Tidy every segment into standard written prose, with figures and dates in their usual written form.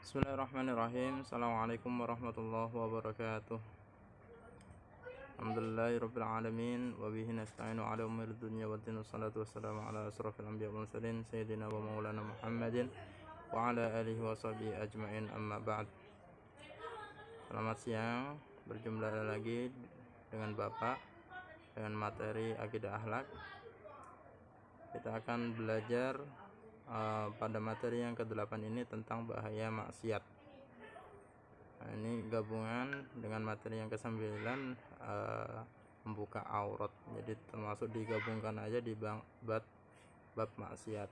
Bismillahirrahmanirrahim. Assalamualaikum warahmatullahi wabarakatuh. Alhamdulillahirabbil alamin wa bihi nasta'inu ala umuri dunya waddin. Wassalatu wassalamu ala asrofil anbiya'i wal mursalin sayyidina wa maulana Muhammadin wa ala alihi wa sahbihi ajmain, amma ba'd. Selamat siang, berjumpa lagi dengan Bapak dengan materi akidah akhlak. Kita akan belajar pada materi yang ke-8 ini tentang bahaya maksiat. Nah, ini gabungan dengan materi yang ke-9 membuka aurat. Jadi termasuk digabungkan aja di bab maksiat.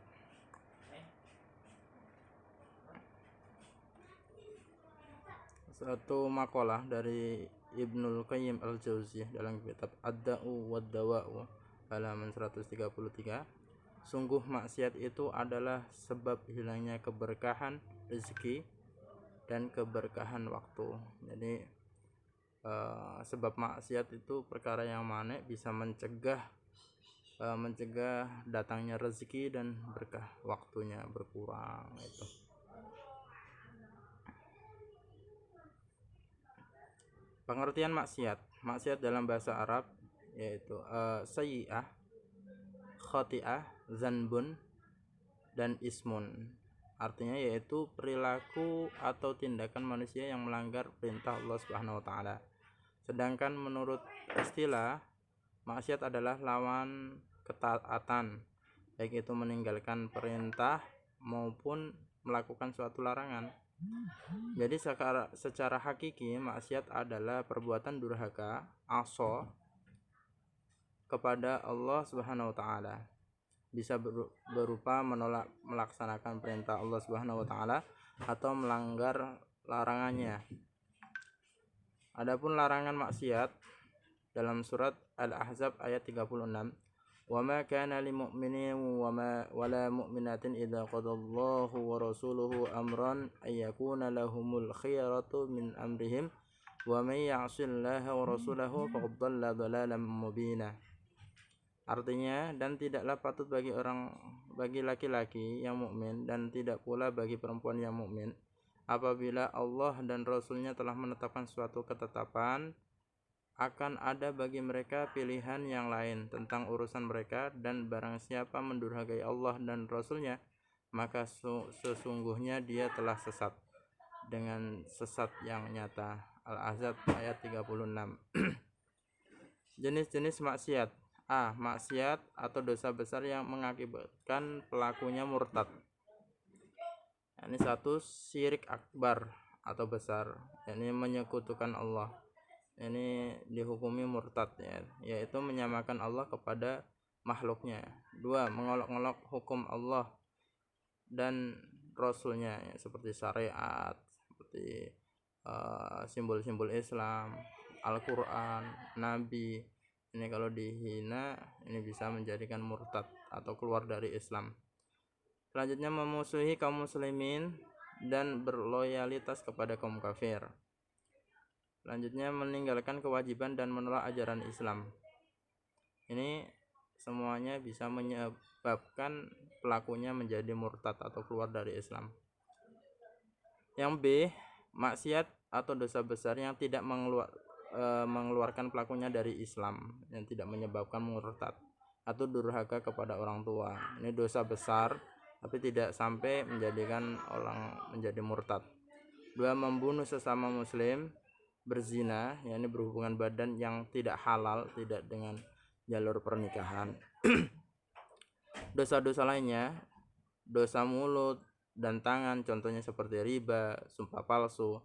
Satu makalah dari Ibnul Qayyim Al-Jauziyah dalam kitab Ad-Da'u wad-Dawa'u halaman 133. Sungguh maksiat itu adalah sebab hilangnya keberkahan rezeki dan keberkahan waktu. Jadi sebab maksiat itu perkara yang mana bisa mencegah datangnya rezeki dan berkah waktunya berkurang. Itu pengertian maksiat dalam bahasa Arab yaitu sayyi'ah, khati'ah, zanbun, dan ismun. Artinya yaitu perilaku atau tindakan manusia yang melanggar perintah Allah Subhanahu wa taala. Sedangkan menurut istilah, maksiat adalah lawan ketaatan, baik itu meninggalkan perintah maupun melakukan suatu larangan. Jadi secara hakiki maksiat adalah perbuatan durhaka, aso kepada Allah Subhanahu wa taala. Bisa berupa menolak melaksanakan perintah Allah Subhanahu wa taala atau melanggar larangannya. Adapun larangan maksiat dalam surat Al-Ahzab ayat 36, "Wa ma kana lil mu'minin wa la mu'minatin idza qadallahu wa rasuluhu amran ay yakuna lahumul khiyaratu min amrihim wa may ya'sillaha wa rasulahu faqad dhalla dhalalan mubina." Artinya, dan tidaklah patut bagi laki-laki yang mukmin dan tidak pula bagi perempuan yang mukmin apabila Allah dan Rasulnya telah menetapkan suatu ketetapan, akan ada bagi mereka pilihan yang lain tentang urusan mereka, dan barang siapa mendurhakai Allah dan Rasulnya, maka sesungguhnya dia telah sesat dengan sesat yang nyata. Al-Ahzab ayat 36. Jenis-jenis maksiat. A. Maksiat atau dosa besar yang mengakibatkan pelakunya murtad. Ini satu, syirik akbar atau besar, ini menyekutukan Allah. Ini dihukumi murtad ya, yaitu menyamakan Allah kepada makhluknya. Dua, mengolok-olok hukum Allah dan Rasulnya ya, seperti syariat, seperti simbol-simbol Islam, Al-Quran, Nabi. Ini kalau dihina, ini bisa menjadikan murtad atau keluar dari Islam. Selanjutnya, memusuhi kaum muslimin dan berloyalitas kepada kaum kafir. Selanjutnya, meninggalkan kewajiban dan menolak ajaran Islam. Ini semuanya bisa menyebabkan pelakunya menjadi murtad atau keluar dari Islam. Yang B, maksiat atau dosa besar yang tidak mengeluarkan pelakunya dari Islam, yang tidak menyebabkan murtad atau durhaka kepada orang tua. Ini dosa besar tapi tidak sampai menjadikan orang menjadi murtad. Dua, membunuh sesama muslim, berzina, yakni berhubungan badan yang tidak halal, tidak dengan jalur pernikahan. Dosa-dosa lainnya, dosa mulut dan tangan, contohnya seperti riba, sumpah palsu,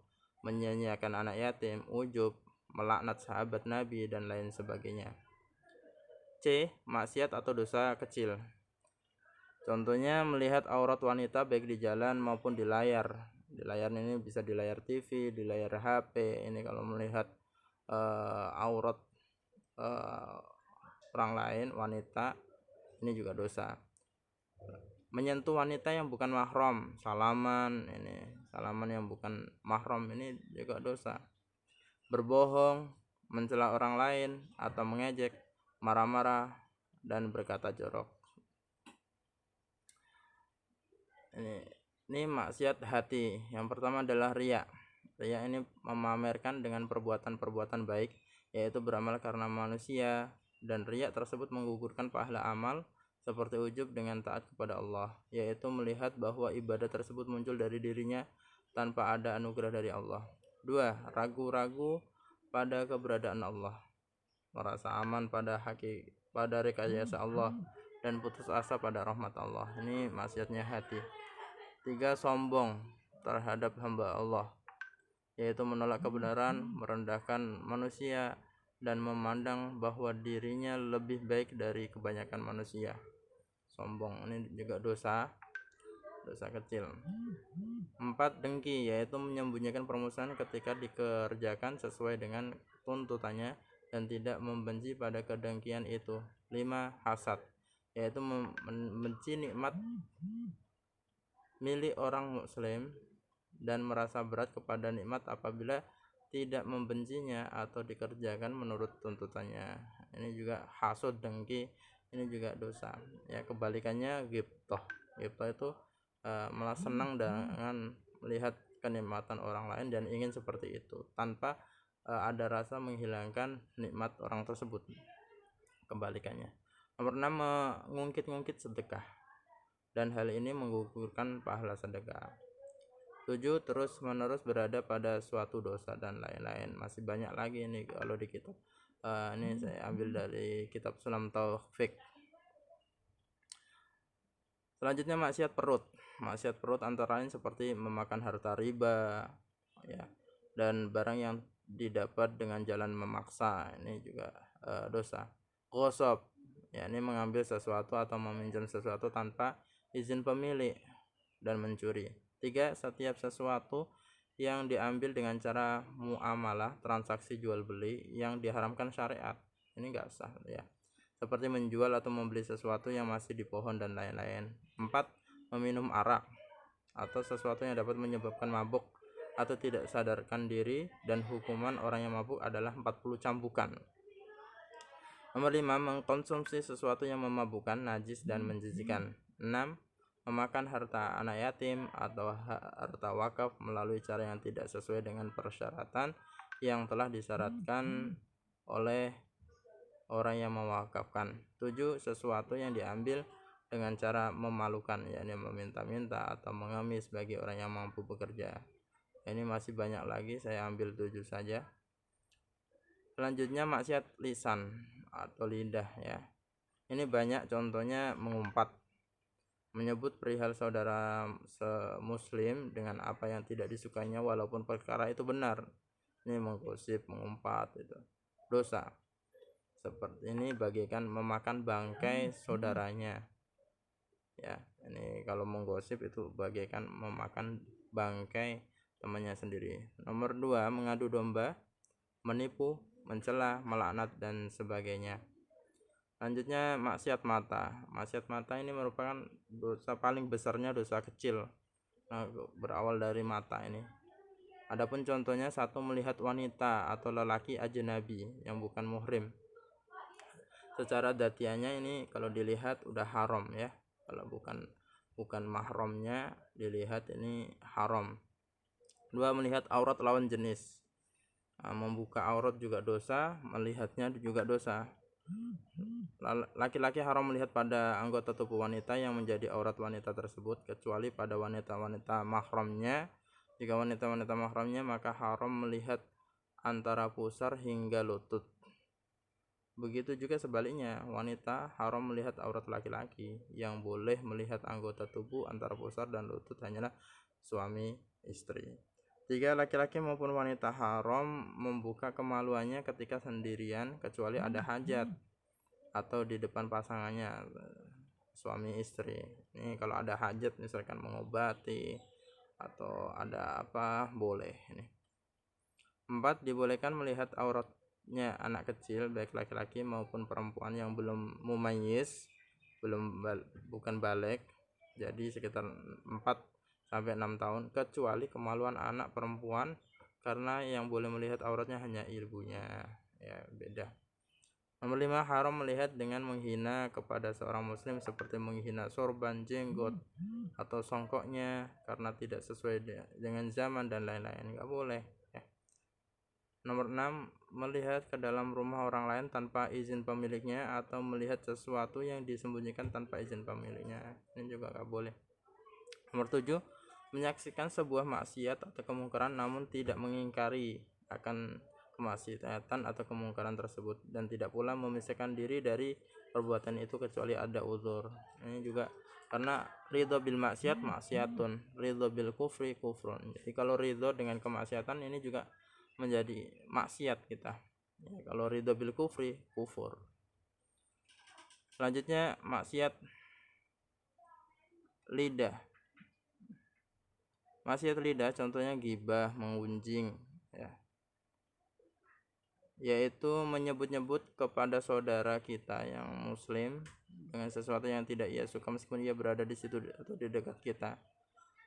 menyanyiakan anak yatim, ujub, melaknat sahabat Nabi, dan lain sebagainya. C. Maksiat atau dosa kecil. Contohnya melihat aurat wanita baik di jalan maupun di layar. Di layar ini bisa di layar TV, di layar HP. Ini kalau melihat aurat orang lain, wanita, ini juga dosa. Menyentuh wanita yang bukan mahram, salaman yang bukan mahram, ini juga dosa. Berbohong, mencela orang lain atau mengejek, marah-marah, dan berkata jorok. Ini Ini maksiat hati. Yang pertama adalah riya. Riya ini memamerkan dengan perbuatan-perbuatan baik, yaitu beramal karena manusia, dan riya tersebut menggugurkan pahala amal seperti ujub dengan taat kepada Allah, yaitu melihat bahwa ibadah tersebut muncul dari dirinya tanpa ada anugerah dari Allah. 2. Ragu-ragu pada keberadaan Allah, merasa aman pada rekayasa Allah, dan putus asa pada rahmat Allah. Ini maksiatnya hati. 3. Sombong terhadap hamba Allah, yaitu menolak kebenaran, merendahkan manusia, dan memandang bahwa dirinya lebih baik dari kebanyakan manusia. Sombong ini juga dosa kecil. 4. Dengki, yaitu menyembunyikan permusuhan ketika dikerjakan sesuai dengan tuntutannya dan tidak membenci pada kedengkian itu. 5. Hasad, yaitu membenci nikmat milik orang muslim dan merasa berat kepada nikmat apabila tidak membencinya atau dikerjakan menurut tuntutannya. Ini juga hasud, dengki, ini juga dosa. Ya, kebalikannya ghibthah. Ghibthah itu malah senang dengan melihat kenikmatan orang lain dan ingin seperti itu tanpa ada rasa menghilangkan nikmat orang tersebut. Kebalikannya. Nomor 6. Mengungkit-ungkit sedekah, dan hal ini menggugurkan pahala sedekah. 7. Terus menerus berada pada suatu dosa dan lain-lain. Masih banyak lagi ini kalau di kitab. Ini saya ambil dari kitab Sulam Taufik. Selanjutnya maksiat perut. Maksiat perut antara lain seperti memakan harta riba, ya, dan barang yang didapat dengan jalan memaksa. Ini juga dosa. Ghosab, ya, ini mengambil sesuatu atau meminjam sesuatu tanpa izin pemilik dan mencuri. 3. Setiap sesuatu yang diambil dengan cara muamalah, transaksi jual beli yang diharamkan syariat, ini enggak sah, ya, seperti menjual atau membeli sesuatu yang masih di pohon dan lain-lain. 4. Meminum arak atau sesuatu yang dapat menyebabkan mabuk atau tidak sadarkan diri, dan hukuman orang yang mabuk adalah 40 cambukan. Nomor 5. Mengkonsumsi sesuatu yang memabukkan, najis, dan menjijikan. 6. Memakan harta anak yatim atau harta wakaf melalui cara yang tidak sesuai dengan persyaratan yang telah disyaratkan oleh orang yang mewakafkan. 7. Sesuatu yang diambil dengan cara memalukan, yakni meminta-minta atau mengemis bagi orang yang mampu bekerja. Ini masih banyak lagi, saya ambil 7 saja. Selanjutnya maksiat lisan atau lidah, ya. Ini banyak contohnya: mengumpat, menyebut perihal saudara semuslim dengan apa yang tidak disukainya walaupun perkara itu benar. Ini menggosip, mengumpat, itu dosa. Seperti ini bagaikan memakan bangkai saudaranya. Ya, ini kalau menggosip itu bagaikan memakan bangkai temannya sendiri. Nomor 2. Mengadu domba, menipu, mencela, melaknat, dan sebagainya. Lanjutnya maksiat mata. Maksiat mata ini merupakan dosa paling besarnya, dosa kecil. Berawal dari mata ini. Adapun contohnya: 1. Melihat wanita atau lelaki ajnabi yang bukan muhrim. Secara datianya ini kalau dilihat udah haram, ya. Kalau bukan mahramnya dilihat ini haram. 2. Melihat aurat lawan jenis. Membuka aurat juga dosa, melihatnya juga dosa. Laki-laki haram melihat pada anggota tubuh wanita yang menjadi aurat wanita tersebut, kecuali pada wanita-wanita mahramnya. Jika wanita-wanita mahramnya, maka haram melihat antara pusar hingga lutut. Begitu juga sebaliknya, wanita haram melihat aurat laki-laki. Yang boleh melihat anggota tubuh antara pusar dan lutut hanyalah suami istri. 3. Laki-laki maupun wanita haram membuka kemaluannya ketika sendirian, kecuali ada hajat atau di depan pasangannya, suami istri. Ini kalau ada hajat, misalkan mengobati atau ada apa, boleh ini. 4. Dibolehkan melihat auratnya anak kecil, baik laki-laki maupun perempuan yang belum mumayyiz, bukan balik, jadi sekitar 4 sampai 6 tahun, kecuali kemaluan anak perempuan, karena yang boleh melihat auratnya hanya ibunya, ya, beda. Nomor 5, haram melihat dengan menghina kepada seorang muslim seperti menghina sorban, jenggot, atau songkoknya karena tidak sesuai dengan zaman dan lain-lain. Enggak boleh ya. Nomor 6, melihat ke dalam rumah orang lain tanpa izin pemiliknya atau melihat sesuatu yang disembunyikan tanpa izin pemiliknya. Ini juga enggak boleh. Nomor 7, menyaksikan sebuah maksiat atau kemungkaran namun tidak mengingkari akan kemaksiatan atau kemungkaran tersebut dan tidak pula memisahkan diri dari perbuatan itu kecuali ada uzur. Ini juga karena ridho bil maksiat maksiatun, ridho bil kufri kufrun. Jadi kalau ridho dengan kemaksiatan ini juga menjadi maksiat kita ya, kalau ridho bil kufri kufur. Selanjutnya maksiat lidah. Maksiat lidah contohnya ghibah, mengunjing ya, yaitu menyebut-nyebut kepada saudara kita yang muslim dengan sesuatu yang tidak ia suka meskipun ia berada di situ atau di dekat kita.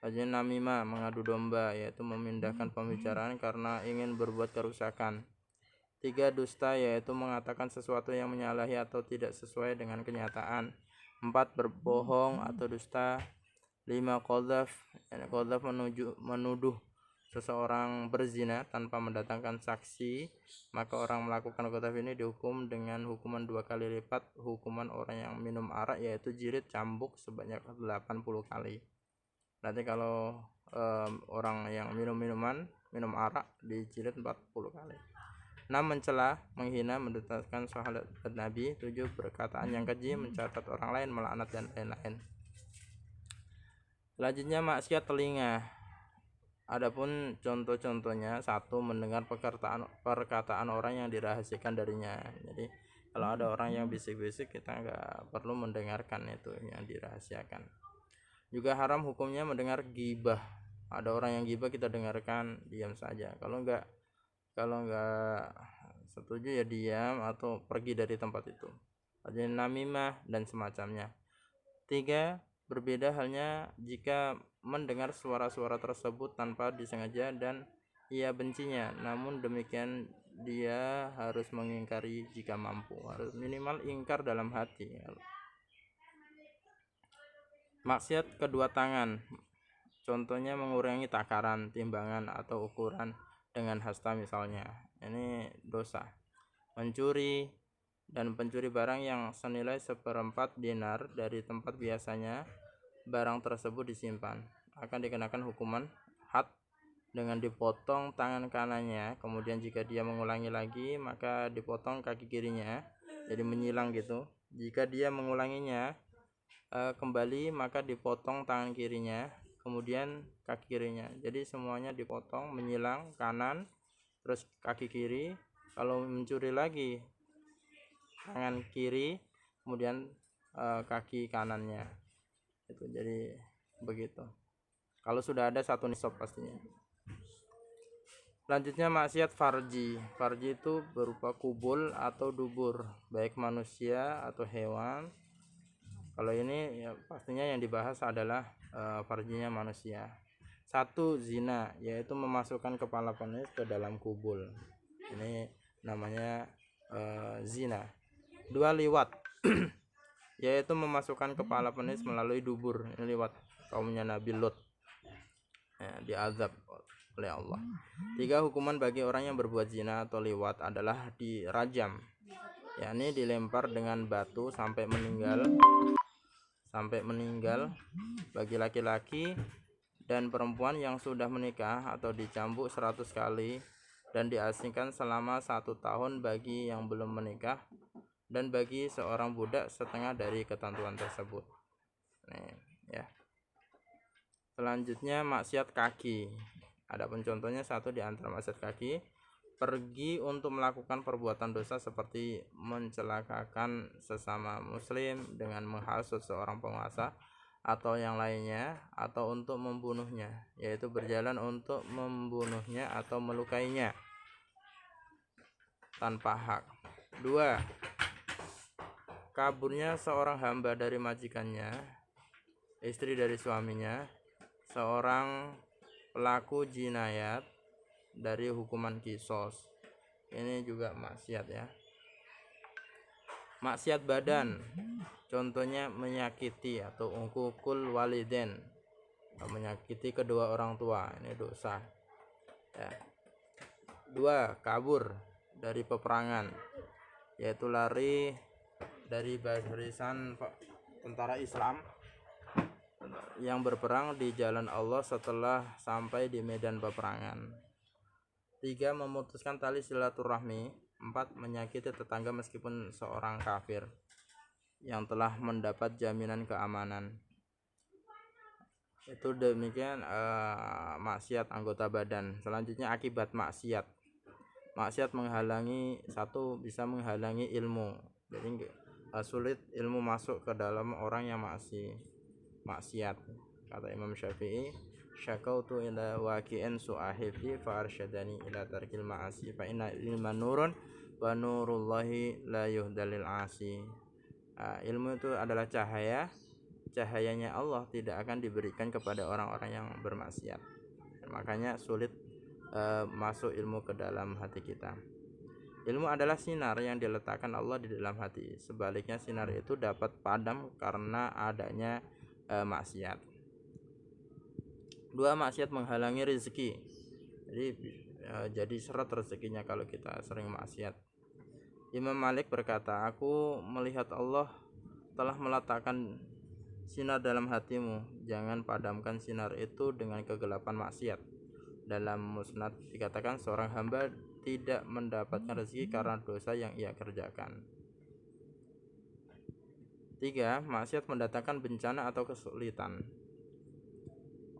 Selanjutnya namimah, mengadu domba, yaitu memindahkan pembicaraan karena ingin berbuat kerusakan. 3, dusta, yaitu mengatakan sesuatu yang menyalahi atau tidak sesuai dengan kenyataan. 4, berbohong atau dusta. 5, qadzaf, menuduh seseorang berzina tanpa mendatangkan saksi, maka orang melakukan qadzaf ini dihukum dengan hukuman 2 kali lipat hukuman orang yang minum arak, yaitu jilid cambuk sebanyak 80 kali. Nanti kalau orang yang minum arak dijilid 40 kali. 6, mencela, menghina, mendustakan sahabat Nabi. 7, perkataan yang keji, mencatat orang lain, melaknat dan lain-lain. Selanjutnya maksiat telinga. Adapun contoh-contohnya: 1, mendengar perkataan orang yang dirahasiakan darinya. Jadi kalau ada orang yang bisik-bisik, kita nggak perlu mendengarkan itu yang dirahasiakan. Juga haram hukumnya mendengar ghibah. Ada orang yang ghibah kita dengarkan, diam saja. Kalau nggak setuju ya diam atau pergi dari tempat itu. Ada namimah dan semacamnya. 3, berbeda halnya jika mendengar suara-suara tersebut tanpa disengaja dan ia bencinya, namun demikian dia harus mengingkari jika mampu, harus minimal ingkar dalam hati. Maksiat kedua tangan, contohnya mengurangi takaran, timbangan, atau ukuran dengan hasta misalnya. Ini dosa. Mencuri dan pencuri barang yang senilai 1/4 dinar dari tempat biasanya barang tersebut disimpan akan dikenakan hukuman had dengan dipotong tangan kanannya. Kemudian jika dia mengulangi lagi maka dipotong kaki kirinya, jadi menyilang gitu. Jika dia mengulanginya kembali maka dipotong tangan kirinya, kemudian kaki kirinya. Jadi semuanya dipotong, menyilang kanan terus kaki kiri. Kalau mencuri lagi tangan kiri kemudian kaki kanannya itu. Jadi begitu kalau sudah ada 1 nisab pastinya. Selanjutnya maksiat farji. Farji itu berupa kubul atau dubur, baik manusia atau hewan. Kalau ini ya pastinya yang dibahas adalah farjinya manusia. 1, zina, yaitu memasukkan kepala penis ke dalam kubul. Ini namanya zina. 2, liwat yaitu memasukkan kepala penis melalui dubur. Ini liwat kaumnya Nabi Lut ya, diazab oleh Allah. 3, hukuman bagi orang yang berbuat zina atau liwat adalah dirajam, yakni dilempar dengan batu sampai meninggal bagi laki-laki dan perempuan yang sudah menikah, atau dicambuk 100 kali dan diasingkan selama 1 tahun bagi yang belum menikah, dan bagi seorang budak setengah dari ketentuan tersebut. Nih, ya. Selanjutnya maksiat kaki. Adapun contohnya: 1, di antara maksiat kaki, pergi untuk melakukan perbuatan dosa seperti mencelakakan sesama muslim dengan menghasut seorang penguasa atau yang lainnya, atau untuk membunuhnya, yaitu berjalan untuk membunuhnya atau melukainya tanpa hak. 2, kaburnya seorang hamba dari majikannya, istri dari suaminya, seorang pelaku jinayat dari hukuman kisos. Ini juga maksiat ya. Maksiat badan, contohnya menyakiti atau uququl waliden, menyakiti kedua orang tua, ini dosa ya. 2. Kabur dari peperangan, yaitu lari dari barisan tentara Islam yang berperang di jalan Allah setelah sampai di medan peperangan. 3. Memutuskan tali silaturahmi. 4. Menyakiti tetangga meskipun seorang kafir yang telah mendapat jaminan keamanan. Itu demikian maksiat anggota badan. Selanjutnya akibat maksiat. Maksiat menghalangi, 1. Bisa menghalangi ilmu. Jadi sulit ilmu masuk ke dalam orang yang maksiat. Kata Imam Syafi'i, syakautu ila waqi'in su'ahifti fa arsyadani ila tarkil ma'asi fa inna ilman nurun wa nurullahi la yuhdalil asi. Ilmu itu adalah cahayanya Allah tidak akan diberikan kepada orang-orang yang bermaksiat. Makanya sulit masuk ilmu ke dalam hati kita. Ilmu adalah sinar yang diletakkan Allah di dalam hati. Sebaliknya sinar itu dapat padam karena adanya maksiat. 2. Maksiat menghalangi rezeki. Jadi seret rezekinya kalau kita sering maksiat. Imam Malik berkata, aku melihat Allah telah meletakkan sinar dalam hatimu, jangan padamkan sinar itu dengan kegelapan maksiat. Dalam Musnad dikatakan seorang hamba tidak mendapatkan rezeki karena dosa yang ia kerjakan. 3. Maksiat mendatangkan bencana atau kesulitan.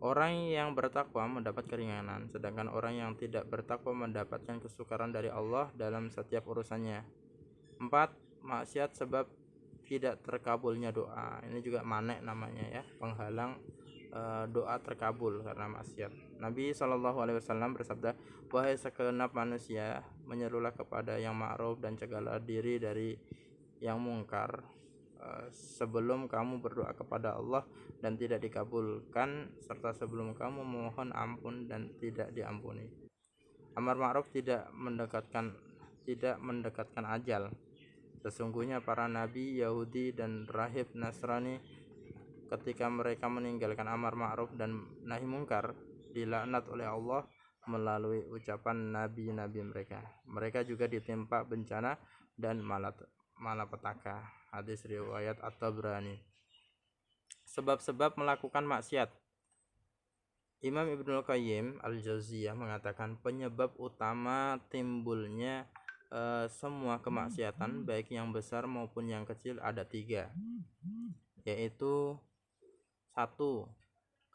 Orang yang bertakwa mendapat keringanan, sedangkan orang yang tidak bertakwa mendapatkan kesukaran dari Allah dalam setiap urusannya. 4. Maksiat sebab tidak terkabulnya doa. Ini juga manek namanya ya, penghalang doa terkabul karena maksiat. Nabi SAW bersabda, wahai segenap manusia, menyerulah kepada yang ma'ruf dan cegahlah diri dari yang mungkar, sebelum kamu berdoa kepada Allah dan tidak dikabulkan, serta sebelum kamu memohon ampun dan tidak diampuni. Amar ma'ruf tidak mendekatkan ajal. Sesungguhnya para nabi Yahudi dan rahib Nasrani ketika mereka meninggalkan amar ma'ruf dan nahi mungkar dilaknat oleh Allah melalui ucapan nabi-nabi mereka. Mereka juga ditimpa bencana dan malapetaka. Hadis riwayat At-Tabrani. Sebab-sebab melakukan maksiat. Imam Ibnul Qayyim Al-Jauziyah mengatakan penyebab utama timbulnya semua kemaksiatan baik yang besar maupun yang kecil ada 3, yaitu 1.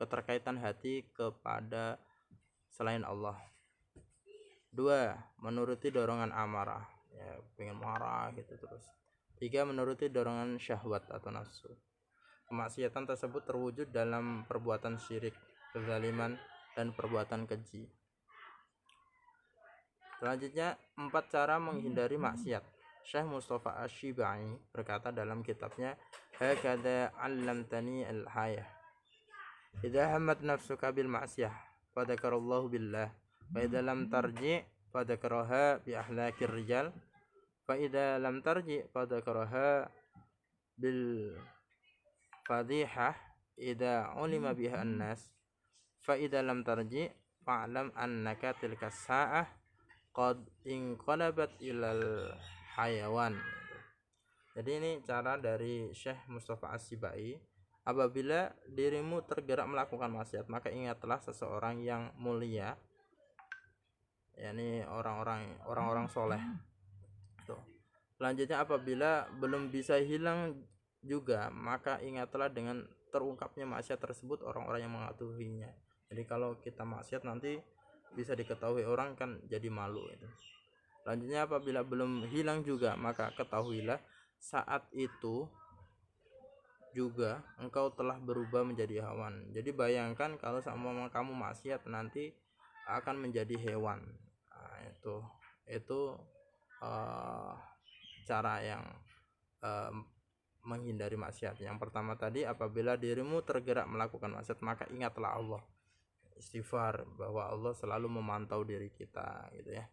Keterkaitan hati kepada selain Allah. 2. Menuruti dorongan amarah, ya pengen marah gitu terus. 3. Menuruti dorongan syahwat atau nafsu. Kemaksiatan tersebut terwujud dalam perbuatan syirik, kezaliman, dan perbuatan keji. Selanjutnya 4 cara menghindari maksiat. Syekh Mustafa Asy-Syibai berkata dalam kitabnya Hakadha 'allamtani al-hayah. Idza hammat nafsuka bil ma'siyah fa dzakarallahu billah fa idza lam tarji fa dzakaraha bi ahlakir rijal fa idza lam tarji fa dzakaraha bil fadhihah idza ulima biha an-nas fa idza lam tarji fa'lam annaka tilka sa'ah qad inqalabat ilal hayawan. Jadi ini cara dari Syekh Mustafa Asy-Syibai. Apabila dirimu tergerak melakukan maksiat, maka ingatlah seseorang yang mulia, yakni orang-orang soleh. Tuh. Selanjutnya apabila belum bisa hilang juga, maka ingatlah dengan terungkapnya maksiat tersebut orang-orang yang mengetahuinya. Jadi kalau kita maksiat nanti bisa diketahui orang kan jadi malu itu. Selanjutnya apabila belum hilang juga, maka ketahuilah saat itu juga engkau telah berubah menjadi hewan. Jadi bayangkan kalau sama kamu maksiat nanti akan menjadi hewan. Nah, itu cara yang menghindari maksiat. Yang pertama tadi, apabila dirimu tergerak melakukan maksiat, maka ingatlah Allah. Istighfar bahwa Allah selalu memantau diri kita gitu ya.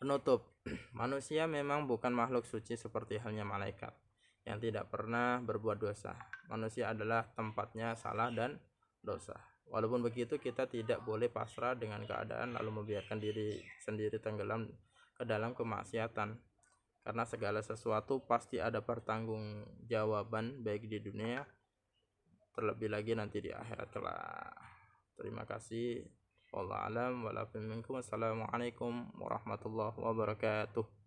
Penutup, Manusia memang bukan makhluk suci seperti halnya malaikat yang tidak pernah berbuat dosa. Manusia adalah tempatnya salah dan dosa. Walaupun begitu, kita tidak boleh pasrah dengan keadaan lalu membiarkan diri sendiri tenggelam ke dalam kemaksiatan. Karena segala sesuatu pasti ada pertanggungjawaban, baik di dunia terlebih lagi nanti di akhirat kelak. Terima kasih. Wallahu a'lam. Assalamualaikum warahmatullahi wabarakatuh.